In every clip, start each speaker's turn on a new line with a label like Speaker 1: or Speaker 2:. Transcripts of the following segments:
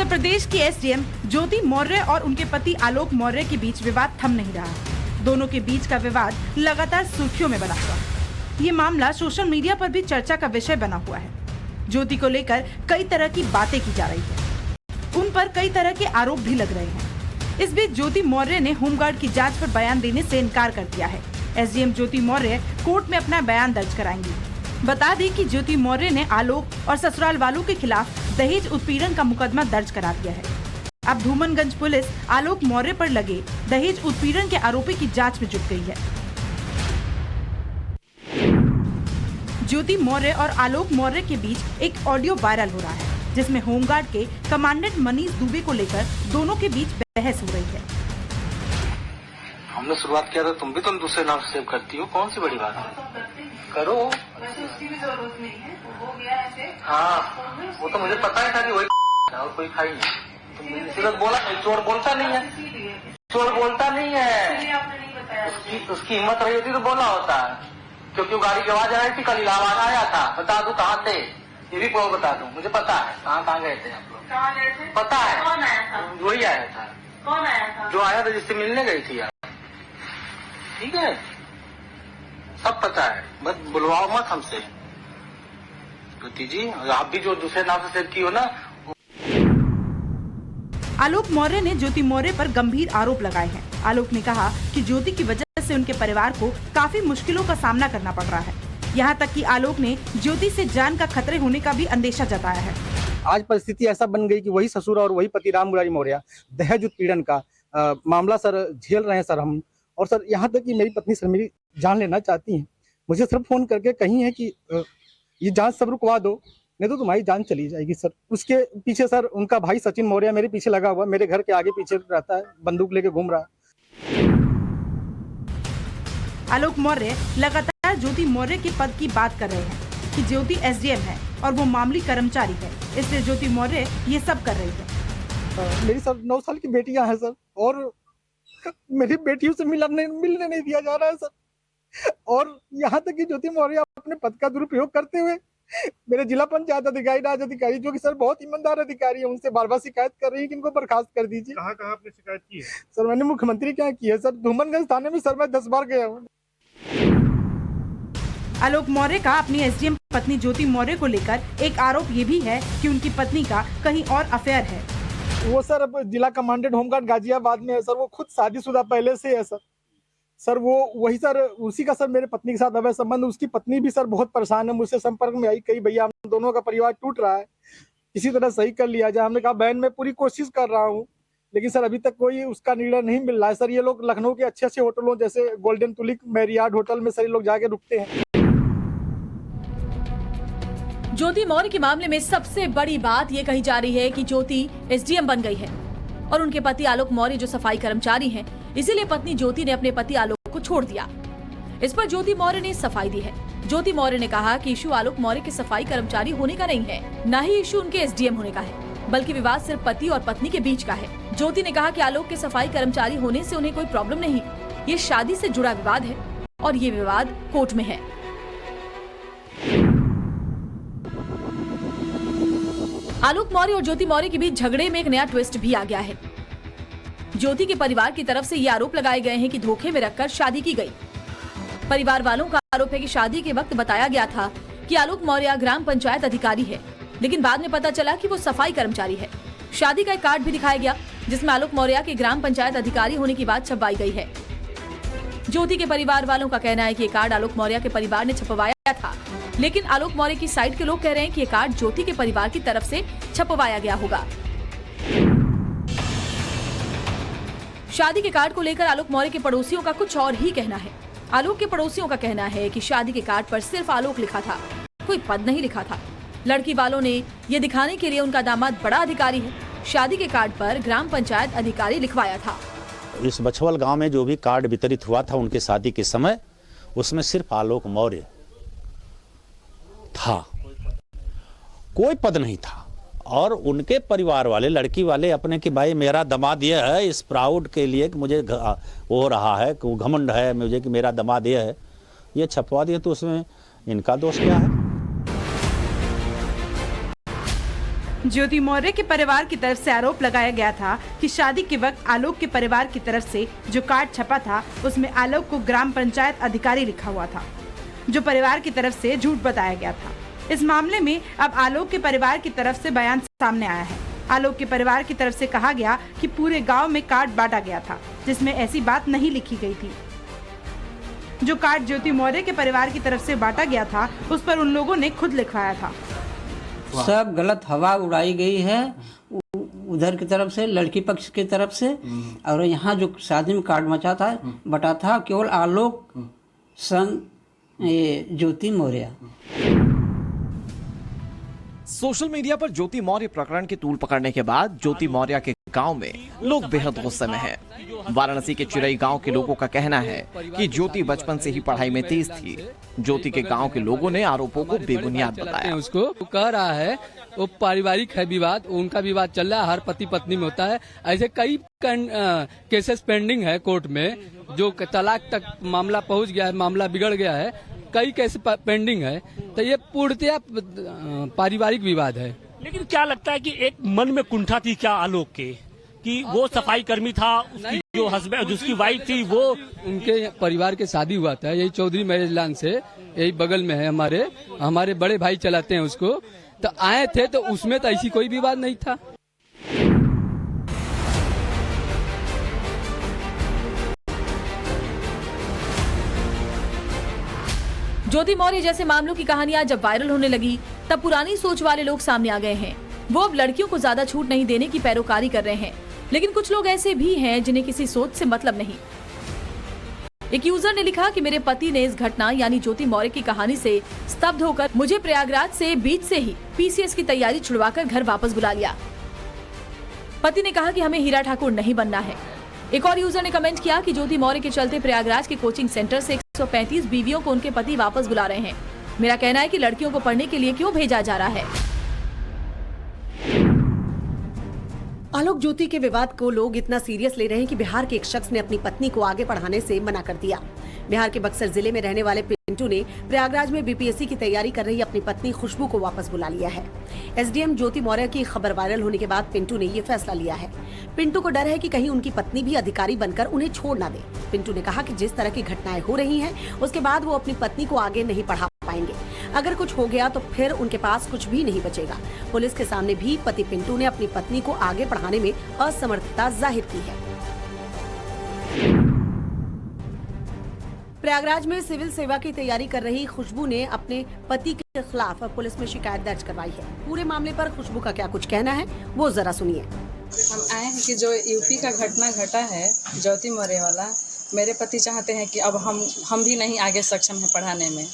Speaker 1: उत्तर प्रदेश की एसडीएम ज्योति मौर्य और उनके पति आलोक मौर्य के बीच विवाद थम नहीं रहा। दोनों के बीच का विवाद लगातार सुर्खियों में बना हुआ। ये मामला सोशल मीडिया पर भी चर्चा का विषय बना हुआ है। ज्योति को लेकर कई तरह की बातें की जा रही है, उन पर कई तरह के आरोप भी लग रहे हैं। इस बीच ज्योति मौर्य ने होमगार्ड की जांच पर बयान देने से इनकार कर दिया है। एसडीएम ज्योति मौर्य कोर्ट में अपना बयान दर्ज कराएंगी। बता दें कि ज्योति मौर्य ने आलोक और ससुराल वालों के खिलाफ दहेज उत्पीड़न का मुकदमा दर्ज करा दिया है। अब धूमनगंज पुलिस आलोक मौर्य पर लगे दहेज उत्पीड़न के आरोपी की जांच में जुट गई है। ज्योति मौर्य और आलोक मौर्य के बीच एक ऑडियो वायरल हो रहा है, जिसमें होमगार्ड के कमांडेंट मनीष दुबे को लेकर दोनों के बीच बहस हो रही है।
Speaker 2: हमने शुरुआत किया था, तुम भी दूसरे नाम से सेव करती हो, कौन सी बड़ी बात है? करो,
Speaker 3: उसकी भी जरूरत नहीं है, हो गया ऐसे।
Speaker 2: हाँ, वो तो मुझे पता ही था कि वही और कोई खाई नहीं। तुम सीधा बोला, चोर बोलता नहीं है, चोर बोलता नहीं है।
Speaker 3: आपने नहीं बताया,
Speaker 2: उसकी हिम्मत रही होती तो बोला होता है, क्योंकि वो गाड़ी की आवाज आ रही थी। कल इलाहाबाद आया था, बता दूं कहाँ थे, ये भी बता दूं, मुझे पता है कहाँ गए थे आप लोग।
Speaker 3: कहाँ गए थे?
Speaker 2: पता है।
Speaker 3: कौन आया था?
Speaker 2: वही आया था।
Speaker 3: कौन आया था?
Speaker 2: जो आया था, जिससे मिलने गई थी यार। ठीक है, सब पता है, बस बुलवाओ मत हमसे। ज्योति जी, आप भी जो दूसरे नाम से सेव की हो ना।
Speaker 1: आलोक मौर्य ने ज्योति मौर्य पर गंभीर आरोप लगाए हैं। आलोक ने कहा कि ज्योति की वजह से उनके परिवार को काफी मुश्किलों का सामना करना पड़ रहा है। यहाँ तक कि आलोक ने ज्योति से जान का खतरे होने का भी अंदेशा जताया है।
Speaker 4: आज परिस्थिति ऐसा बन गई कि वही ससुर और वही पति राम मुरारी मौर्य दहेज उत्पीड़न का मामला सर झेल रहे हैं सर हम। और सर यहाँ तक कि मेरी पत्नी सर मेरी जान लेना चाहती हैं। मुझे सर फोन करके कही है कि ये जांच सब रुकवा दो, नहीं तो तुम्हारी जान चली जाएगी सर। उसके पीछे सर उनका भाई सचिन मौर्य मेरे पीछे लगा हुआ, मेरे घर के आगे पीछे रहता है, बंदूक लेके घूम रहा है।
Speaker 1: आलोक मौर्य लगातार ज्योति मौर्य के पद की बात कर रहे हैं कि ज्योति एसडीएम है और वो मामूली कर्मचारी है, इसलिए ज्योति मौर्य ये सब कर रही है।
Speaker 4: मेरी सर 9 साल की बेटियां हैं सर, और मेरी बेटियों से मिलने नहीं दिया जा रहा है सर। और यहाँ तक कि ज्योति मौर्य अपने पद का दुरुपयोग करते हुए मेरे जिला पंचायत अधिकारी, राज अधिकारी, जो कि सर बहुत ईमानदार अधिकारी है, उनसे बार बार शिकायत कर रही है कि इनको बर्खास्त कर दीजिए।
Speaker 5: कहाँ आपने शिकायत की है?
Speaker 4: सर मैंने मुख्यमंत्री क्या की है सर, धूमनगंज थाने में सर मैं 10 बार गया हूँ।
Speaker 1: आलोक मौर्य का अपनी एसडीएम पत्नी ज्योति मौर्य को लेकर एक आरोप ये भी है कि उनकी पत्नी का कहीं और अफेयर है।
Speaker 4: वो सर अब जिला कमांडेंट होमगार्ड गाजियाबाद में है सर। वो खुद शादीशुदा पहले से है सर वो वही सर, उसी का सर मेरे पत्नी के साथ अवैध संबंध। उसकी पत्नी भी सर बहुत परेशान है, मुझसे संपर्क में आई, कही भैया हम दोनों का परिवार टूट रहा है, किसी तरह सही कर लिया जाए। हमने कहा बहन मैं पूरी कोशिश कर रहा हूँ, लेकिन सर अभी तक कोई उसका निर्णय नहीं मिल रहा है सर। ये लोग लखनऊ के अच्छे होटलों जैसे गोल्डन तुलिप, मैरियार्ड होटल में सर लोग जाके रुकते हैं।
Speaker 6: ज्योति मौर्य के मामले में सबसे बड़ी बात ये कही जा रही है कि ज्योति एसडीएम बन गई है और उनके पति आलोक मौर्य जो सफाई कर्मचारी हैं, इसीलिए पत्नी ज्योति ने अपने पति आलोक को छोड़ दिया। इस पर ज्योति मौर्य ने सफाई दी है। ज्योति मौर्य ने कहा कि इशू आलोक मौर्य के सफाई कर्मचारी होने का नहीं है, न ही इशू उनके एसडीएम होने का है, बल्कि विवाद सिर्फ पति और पत्नी के बीच का है। ज्योति ने कहा कि आलोक के सफाई कर्मचारी होने से उन्हें कोई प्रॉब्लम नहीं, ये शादी से जुड़ा विवाद है और ये विवाद कोर्ट में है। आलोक मौर्य और ज्योति मौर्य के बीच झगड़े में एक नया ट्विस्ट भी आ गया है। ज्योति के परिवार की तरफ से ये आरोप लगाए गए हैं कि धोखे में रखकर शादी की गई। परिवार वालों का आरोप है कि शादी के वक्त बताया गया था कि आलोक मौर्य ग्राम पंचायत अधिकारी है, लेकिन बाद में पता चला कि वो सफाई कर्मचारी है। शादी का एक कार्ड भी दिखाया गया जिसमें आलोक मौर्य के ग्राम पंचायत अधिकारी होने की बात छपवाई गई है। ज्योति के परिवार वालों का कहना है कि ये कार्ड आलोक मौर्य के परिवार ने छपवाया था, लेकिन आलोक मौर्य की साइड के लोग कह रहे हैं कि ये कार्ड ज्योति के परिवार की तरफ से छपवाया गया होगा। शादी के कार्ड को लेकर आलोक मौर्य के पड़ोसियों का कुछ और ही कहना है। आलोक के पड़ोसियों का कहना है कि शादी के कार्ड पर सिर्फ आलोक लिखा था, कोई पद नहीं लिखा था। लड़की वालों ने ये दिखाने के लिए उनका दामाद बड़ा अधिकारी है, शादी के कार्ड पर ग्राम पंचायत अधिकारी लिखवाया था।
Speaker 7: इस बछवल गांव में जो भी कार्ड वितरित हुआ था उनके शादी के समय, उसमें सिर्फ आलोक मौर्य था, कोई पद नहीं था। और उनके परिवार वाले, लड़की वाले अपने कि भाई मेरा दामाद यह है, इस प्राउड के लिए कि मुझे हो रहा है, कि घमंड है मुझे कि मेरा दामाद यह है, ये छपवा दिए, तो उसमें इनका दोष क्या है?
Speaker 1: ज्योति मौर्य के परिवार की तरफ से आरोप लगाया गया था कि शादी के वक्त आलोक के परिवार की तरफ से जो कार्ड छपा था उसमें आलोक को ग्राम पंचायत अधिकारी लिखा हुआ था, जो परिवार की तरफ से झूठ बताया गया था। इस मामले में अब आलोक के परिवार की तरफ से बयान सामने आया है। आलोक के परिवार की तरफ से कहा गया कि पूरे गांव में कार्ड बांटा गया था जिसमें ऐसी बात नहीं लिखी गई थी। जो कार्ड ज्योति मौर्य के परिवार की तरफ से बांटा गया था उस पर उन लोगों ने खुद लिखवाया था।
Speaker 5: सब गलत हवा उड़ाई गई है उधर की तरफ से, लड़की पक्ष की तरफ से। और यहाँ जो शादी में कार्ड बटा था केवल आलोक संग ज्योति मौर्य।
Speaker 8: सोशल मीडिया पर ज्योति मौर्य प्रकरण की तूल पकड़ने के बाद ज्योति मौर्य के गांव में लोग बेहद गुस्से में हैं। वाराणसी के चिरई गांव के लोगों का कहना है कि ज्योति बचपन से ही पढ़ाई में तेज थी। ज्योति के गांव के लोगों ने आरोपों को बेबुनियाद बताया।
Speaker 9: उसको कह रहा है वो पारिवारिक है विवाद, उनका विवाद चल रहा है, हर पति पत्नी में होता है। ऐसे कई केसेस पेंडिंग है कोर्ट में, जो तलाक तक मामला पहुंच गया है, मामला बिगड़ गया है, कई केस पेंडिंग है। तो ये पूर्णतया पारिवारिक विवाद है।
Speaker 10: लेकिन क्या लगता है कि एक मन में कुंठा थी क्या आलोक के कि वो सफाई कर्मी था, उसकी जो हस्बैंड जिसकी वाइफ थी वो
Speaker 9: उनके परिवार के शादी हुआ था यही चौधरी मैरिज लॉन से, यही बगल में है, हमारे बड़े भाई चलाते हैं उसको। तो आए थे तो उसमें तो ऐसी कोई विवाद नहीं था।
Speaker 6: ज्योति मौर्य जैसे मामलों की कहानियां जब वायरल होने लगी तब पुरानी सोच वाले लोग सामने आ गए हैं। वो अब लड़कियों को ज्यादा छूट नहीं देने की पैरोकारी कर रहे हैं। लेकिन कुछ लोग ऐसे भी हैं जिन्हें किसी सोच से मतलब नहीं। एक यूजर ने लिखा कि मेरे पति ने इस घटना यानी ज्योति मौर्य की कहानी से स्तब्ध होकर मुझे प्रयागराज से बीच से ही पीसीएस की तैयारी छुड़वाकर घर वापस बुला लिया। पति ने कहा कि हमें हीरा ठाकुर नहीं बनना है। एक और यूजर ने कमेंट किया कि ज्योति मौर्य के चलते प्रयागराज के कोचिंग सेंटर से 135 बीवियों को उनके पति वापस बुला रहे हैं। मेरा कहना है कि लड़कियों को पढ़ने के लिए क्यों भेजा जा रहा है।
Speaker 11: आलोक ज्योति के विवाद को लोग इतना सीरियस ले रहे हैं कि बिहार के एक शख्स ने अपनी पत्नी को आगे पढ़ाने से मना कर दिया। बिहार के बक्सर जिले में रहने वाले पिंटू ने प्रयागराज में बीपीएससी की तैयारी कर रही अपनी पत्नी खुशबू को वापस बुला लिया है। एसडीएम ज्योति मौर्य की खबर वायरल होने के बाद पिंटू ने ये फैसला लिया है। पिंटू को डर है कि कहीं उनकी पत्नी भी अधिकारी बनकर उन्हें छोड़ ना दे। पिंटू ने कहा कि जिस तरह की घटनाएं हो रही हैं, उसके बाद वो अपनी पत्नी को आगे नहीं पढ़ा पाएंगे। अगर कुछ हो गया तो फिर उनके पास कुछ भी नहीं बचेगा। पुलिस के सामने भी पति पिंटू ने अपनी पत्नी को आगे पढ़ाने में असमर्थता जाहिर की है। प्रयागराज में सिविल सेवा की तैयारी कर रही खुशबू ने अपने पति के खिलाफ पुलिस में शिकायत दर्ज करवाई है। पूरे मामले पर खुशबू का क्या कुछ कहना है वो जरा सुनिए।
Speaker 3: हम आए हैं कि जो यूपी का घटना घटा है ज्योति मौर्य वाला, मेरे पति चाहते हैं कि अब हम भी नहीं आगे सक्षम है पढ़ाने में,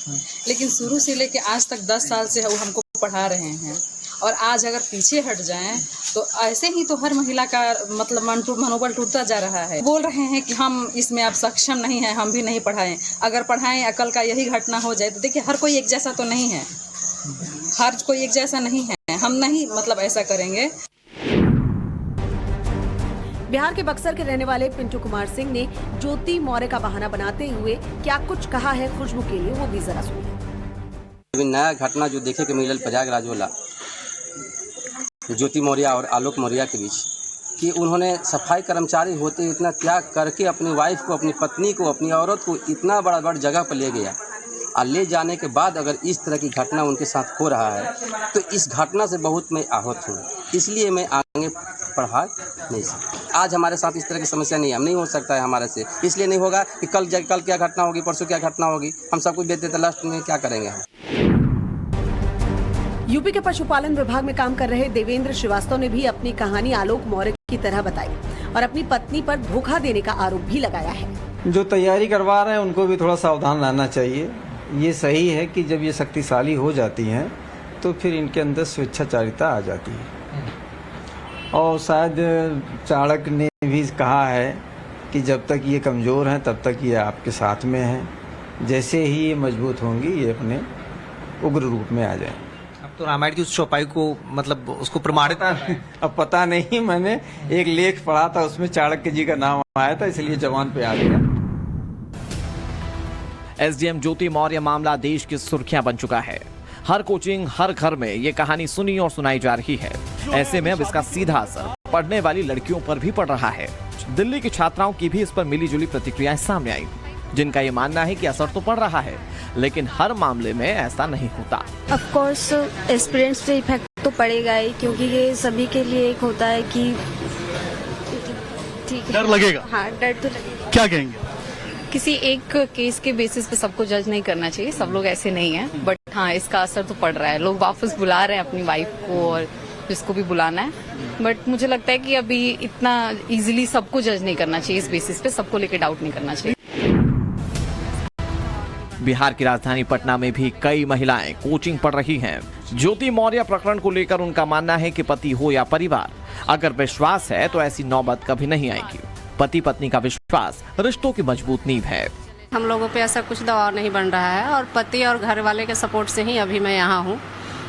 Speaker 3: लेकिन शुरू से लेके आज तक 10 साल से वो हमको पढ़ा रहे हैं। और आज अगर पीछे हट जाएं तो ऐसे ही तो हर महिला का मतलब मनोबल टूटता जा रहा है। बोल रहे हैं कि हम इसमें अब सक्षम नहीं है, हम भी नहीं पढ़ाएं। अगर पढ़ाएं कल का यही घटना हो जाए तो देखिए हर कोई एक जैसा तो नहीं है, हर कोई एक जैसा नहीं है। हम नहीं मतलब ऐसा करेंगे।
Speaker 11: बिहार के बक्सर के रहने वाले पिंटू कुमार सिंह ने ज्योति मौर्य का बहाना बनाते हुए क्या कुछ कहा है खुशबू के लिए वो भी जरा सुनिए।
Speaker 5: नया घटना जो देखे के मिलल प्रयागराज वाला ज्योति मौर्य और आलोक मौर्य के बीच कि उन्होंने सफाई कर्मचारी होते इतना त्याग करके अपनी वाइफ को, अपनी पत्नी को, अपनी औरत को इतना बड़ा जगह पर ले गया और ले जाने के बाद अगर इस तरह की घटना उनके साथ हो रहा है तो इस घटना से बहुत मैं आहत हूँ। इसलिए मैं आगे पढ़ा नहीं सकता। आज हमारे साथ इस तरह की समस्या नहीं हो सकता है हमारे से। इसलिए नहीं होगा कि कल क्या घटना होगी, परसों क्या घटना होगी, हम सब कुछ देते लास्ट में क्या करेंगे हम।
Speaker 11: यूपी के पशुपालन विभाग में काम कर रहे देवेंद्र श्रीवास्तव ने भी अपनी कहानी आलोक मौर्य की तरह बताई और अपनी पत्नी पर धोखा देने का आरोप भी लगाया है।
Speaker 12: जो तैयारी करवा रहे हैं उनको भी थोड़ा सावधान रहना चाहिए। ये सही है कि जब ये शक्तिशाली हो जाती हैं तो फिर इनके अंदर स्वेच्छाचारिता आ जाती है। और शायद चाणक्य ने भी कहा है कि जब तक ये कमज़ोर हैं तब तक ये आपके साथ में हैं, जैसे ही ये मजबूत होंगी ये अपने उग्र रूप में आ जाए।
Speaker 13: अब तो रामायण की उस चौपाई को मतलब उसको प्रमाणित
Speaker 12: अब पता नहीं, मैंने एक लेख पढ़ा था उसमें चाणक्य जी का नाम आया था इसलिए जवान पे आ गया।
Speaker 8: एसडीएम ज्योति मौर्य मामला देश की सुर्खियां बन चुका है। हर कोचिंग, हर घर में ये कहानी सुनी और सुनाई जा रही है। ऐसे में अब इसका सीधा असर पढ़ने वाली लड़कियों पर भी पड़ रहा है। दिल्ली की छात्राओं की भी इस पर मिलीजुली प्रतिक्रियाएं सामने आई, जिनका ये मानना है कि असर तो पड़ रहा है, लेकिन हर मामले में ऐसा नहीं होता।
Speaker 14: ऑफ कोर्स स्टूडेंट्स पे इफेक्ट तो पड़ेगा ही, क्योंकि ये सभी के लिए एक होता है कि ठीक है,
Speaker 15: डर लगेगा।
Speaker 14: हाँ, डर तो लगेगा।
Speaker 15: क्या कहेंगे?
Speaker 16: किसी एक केस के बेसिस पे सबको जज नहीं करना चाहिए, सब लोग ऐसे नहीं हैं, बट हाँ इसका असर तो पड़ रहा है। लोग वापस बुला रहे हैं अपनी वाइफ को और जिसको भी बुलाना है, बट मुझे लगता है कि अभी इतना इजीली सबको जज नहीं करना चाहिए, इस बेसिस पे सबको लेके डाउट नहीं करना चाहिए।
Speaker 8: बिहार की राजधानी पटना में भी कई महिलाएं कोचिंग पढ़ रही हैं। ज्योति मौर्य प्रकरण को लेकर उनका मानना है कि पति हो या परिवार, अगर विश्वास है तो ऐसी नौबत कभी नहीं आएगी। पति पत्नी का विश्वास रिश्तों की मजबूत नींव है।
Speaker 17: हम लोगों पे ऐसा कुछ दबाव नहीं बन रहा है और पति और घर वाले के सपोर्ट से ही अभी मैं यहाँ हूँ,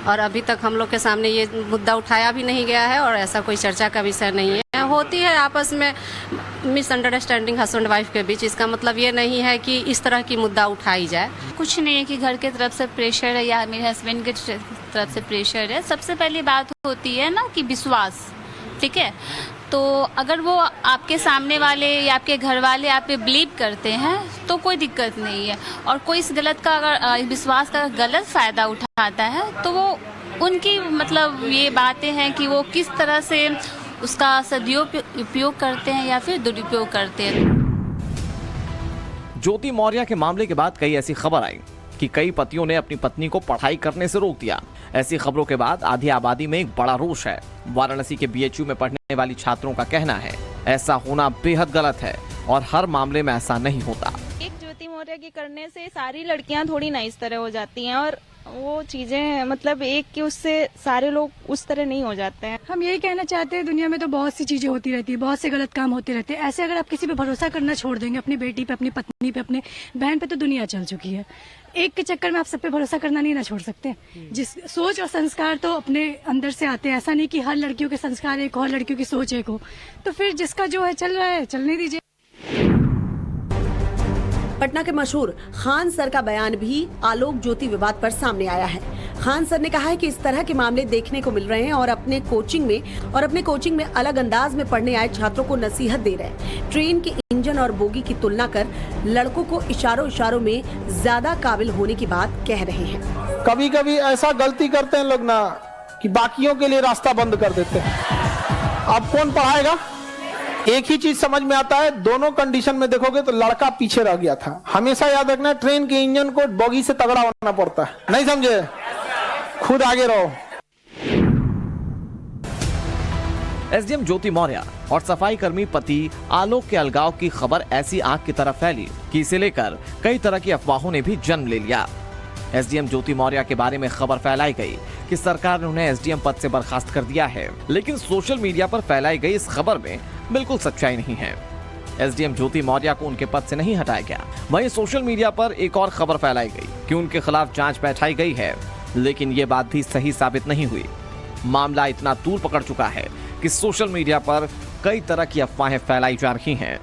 Speaker 17: और अभी तक हम लोग के सामने ये मुद्दा उठाया भी नहीं गया है और ऐसा कोई चर्चा का विषय नहीं है। होती है आपस में मिसअंडरस्टैंडिंग हस्बैंड वाइफ के बीच, इसका मतलब ये नहीं है कि इस तरह की मुद्दा उठाई जाए।
Speaker 18: कुछ नहीं है कि घर के तरफ से प्रेशर है या मेरे हस्बैंड के तरफ से प्रेशर है। सबसे पहली बात होती है ना कि विश्वास, ठीक है। तो अगर वो आपके सामने वाले या आपके घर वाले आप पे बिलीव करते हैं तो कोई दिक्कत नहीं है, और कोई इस गलत का अगर विश्वास का गलत फायदा उठाता है तो वो उनकी मतलब ये बातें हैं कि वो किस तरह से उसका सदुपयोग करते हैं या फिर दुरुपयोग करते हैं।
Speaker 8: ज्योति मौर्य के मामले के बाद कई ऐसी खबर आई कि कई पतियों ने अपनी पत्नी को पढ़ाई करने से रोक दिया। ऐसी खबरों के बाद आधी आबादी में एक बड़ा रोष है। वाराणसी के बीएचयू में पढ़ने वाली छात्रों का कहना है ऐसा होना बेहद गलत है और हर मामले में ऐसा नहीं होता।
Speaker 19: एक ज्योति मौर्य के करने से सारी लड़कियां थोड़ी ना इस तरह हो जाती हैं, और वो चीजें मतलब एक कि उससे सारे लोग उस तरह नहीं हो जाते हैं।
Speaker 20: हम यही कहना चाहते हैं, दुनिया में तो बहुत सी चीजें होती रहती है, बहुत से गलत काम होते रहते हैं। ऐसे अगर आप किसी पे भरोसा करना छोड़ देंगे, अपनी बेटी पे, अपनी पत्नी पे, अपने बहन पे, तो दुनिया चल चुकी है। एक के चक्कर में आप सब पे भरोसा करना नहीं ना छोड़ सकते। जिस सोच और संस्कार तो अपने अंदर से आते हैं, ऐसा नहीं कि हर लड़कियों के संस्कार एक हो, हर लड़कियों की सोच एक हो। तो फिर जिसका जो है चल रहा है चलने दीजिए।
Speaker 11: पटना के मशहूर खान सर का बयान भी आलोक ज्योति विवाद पर सामने आया है। खान सर ने कहा है कि इस तरह के मामले देखने को मिल रहे हैं और अपने कोचिंग में अलग अंदाज में पढ़ने आए छात्रों को नसीहत दे रहे हैं। ट्रेन के इंजन और बोगी की तुलना कर लड़कों को इशारों में ज्यादा काबिल होने की बात कह रहे हैं।
Speaker 4: कभी कभी ऐसा गलती करते हैं लोग ना कि बाकियों के लिए रास्ता बंद कर देते हैं। अब कौन पढ़ाएगा? एक ही चीज समझ में आता है, दोनों कंडीशन में देखोगे तो लड़का पीछे रह गया था। हमेशा याद रखना, ट्रेन के इंजन को बोगी से तगड़ा होना पड़ता है, नहीं समझे? खुद आगे रहो।
Speaker 8: एसडीएम ज्योति मौर्य और सफाई कर्मी पति आलोक के अलगाव की खबर ऐसी आग की तरह फैली कि इसे लेकर कई तरह की अफवाहों ने भी जन्म ले लिया। एसडीएम ज्योति मौर्य के बारे में खबर फैलाई गई कि सरकार ने उन्हें एसडीएम पद से बर्खास्त कर दिया है, लेकिन सोशल मीडिया पर फैलाई गई इस खबर में बिल्कुल सच्चाई नहीं है। एसडीएम ज्योति मौर्य को उनके पद से नहीं हटाया गया। वहीं सोशल मीडिया पर एक और खबर फैलाई गई कि उनके खिलाफ जांच बैठाई गई है, लेकिन ये बात भी सही साबित नहीं हुई। मामला इतना तूल पकड़ चुका है कि सोशल मीडिया पर कई तरह की अफवाहें फैलाई जा रही हैं।